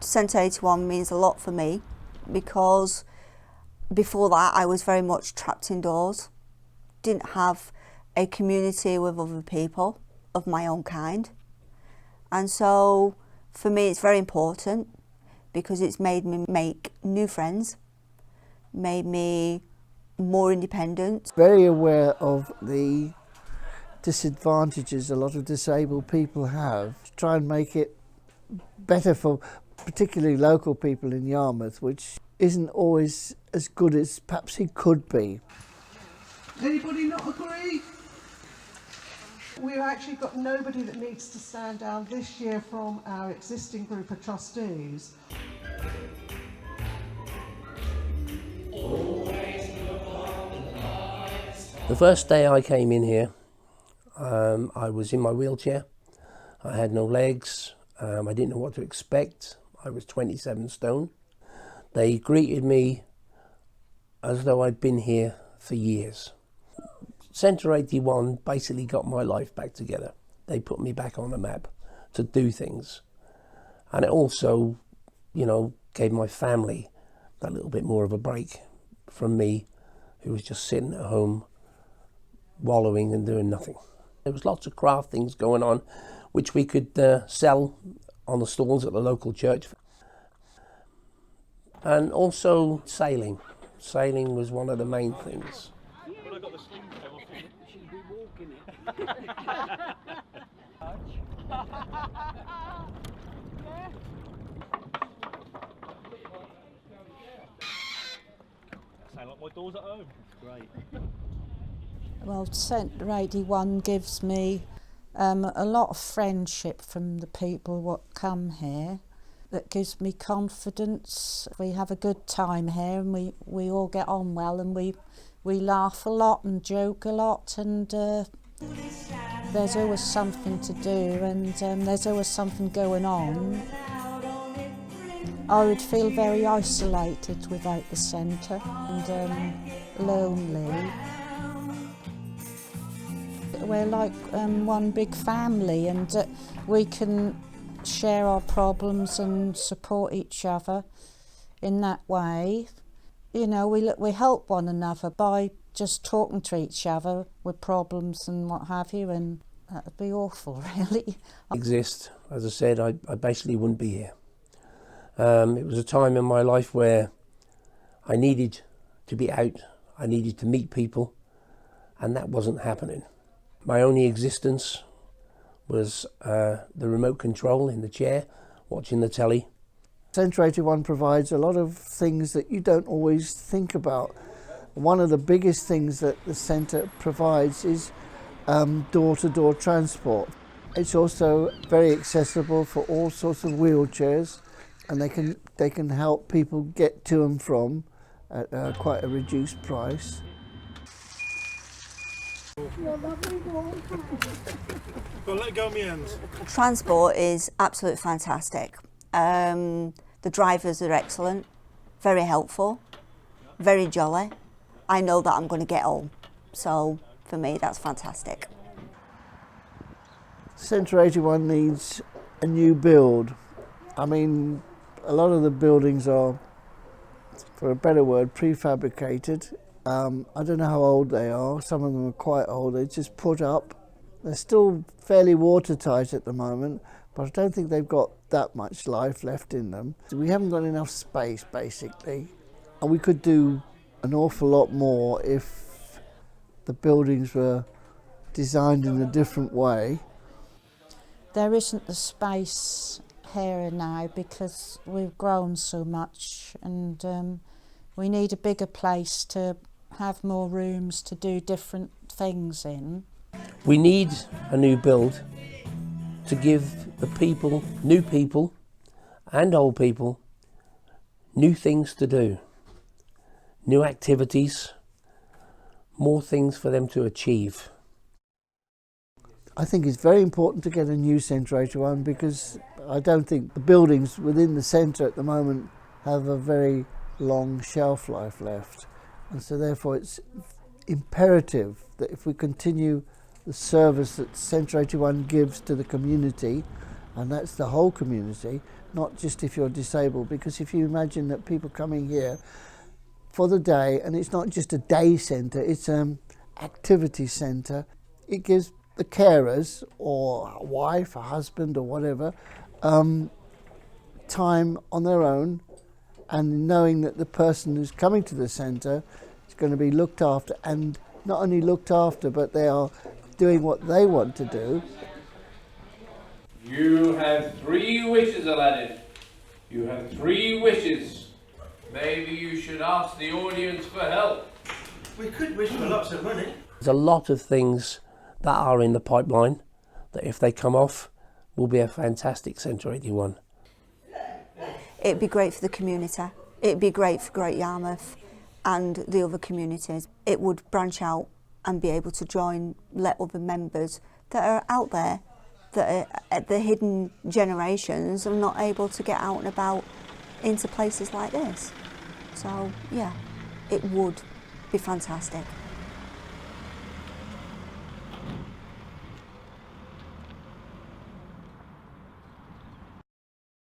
Centre 81 means a lot for me because before that I was very much trapped indoors, didn't have a community with other people of my own kind, and so for me it's very important because it's made me make new friends, made me more independent. Very aware of the disadvantages a lot of disabled people have, to try and make it better for particularly local people in Yarmouth, which isn't always as good as perhaps it could be. Anybody not agree? We've actually got nobody that needs to stand down this year from our existing group of trustees. The first day I came in here, I was in my wheelchair. I had no legs. I didn't know what to expect. I was 27 stone. They greeted me as though I'd been here for years. Centre 81 basically got my life back together. They put me back on the map to do things. And it also, you know, gave my family that little bit more of a break from me, who was just sitting at home, wallowing and doing nothing. There was lots of craft things going on, which we could sell on the stalls at the local church. And also sailing. Sailing was one of the main things. When I got the swing tail, I thought she'd be walking it. Sound like my doors at home. Great. Well, Centre 81 gives me a lot of friendship from the people what come here. That gives me confidence. We have a good time here and we all get on well, and we laugh a lot and joke a lot, and there's always something to do, and there's always something going on. I would feel very isolated without the centre and lonely. We're like one big family, and we can share our problems and support each other in that way. You know, we help one another by just talking to each other with problems and what have you, and that would be awful, really. Exist, as I said, I basically wouldn't be here. It was a time in my life where I needed to be out, I needed to meet people, and that wasn't happening. My only existence was the remote control in the chair, watching the telly. Centre 81 provides a lot of things that you don't always think about. One of the biggest things that the centre provides is door-to-door transport. It's also very accessible for all sorts of wheelchairs, and they can help people get to and from at quite a reduced price. Let go of my hands. Transport is absolutely fantastic. The drivers are excellent, very helpful, very jolly. I know that I'm going to get home, so for me that's fantastic. Centre 81 needs a new build. I mean, a lot of the buildings are, for a better word, prefabricated. I don't know how old they are. Some of them are quite old. They're just put up. They're still fairly watertight at the moment, but I don't think they've got that much life left in them. So we haven't got enough space, basically. And we could do an awful lot more if the buildings were designed in a different way. There isn't the space here now because we've grown so much, and we need a bigger place to have more rooms to do different things in. We need a new build to give the people, new people and old people, new things to do, new activities, more things for them to achieve. I think it's very important to get a new Centre 81 because I don't think the buildings within the centre at the moment have a very long shelf life left. And so therefore it's imperative that if we continue the service that Centre 81 gives to the community, and that's the whole community, not just if you're disabled, because if you imagine that people coming here for the day, and it's not just a day centre, it's an activity centre, it gives the carers or a wife, a husband or whatever, time on their own, and knowing that the person who's coming to the centre is going to be looked after, and not only looked after, but they are doing what they want to do. You have 3 wishes, Aladdin. You have 3 wishes. Maybe you should ask the audience for help. We could wish for lots of money. There's a lot of things that are in the pipeline that if they come off will be a fantastic Centre 81. It'd be great for the community. It'd be great for Great Yarmouth and the other communities. It would branch out and be able to let other members that are out there, that are at the hidden generations, are not able to get out and about into places like this. So yeah, it would be fantastic.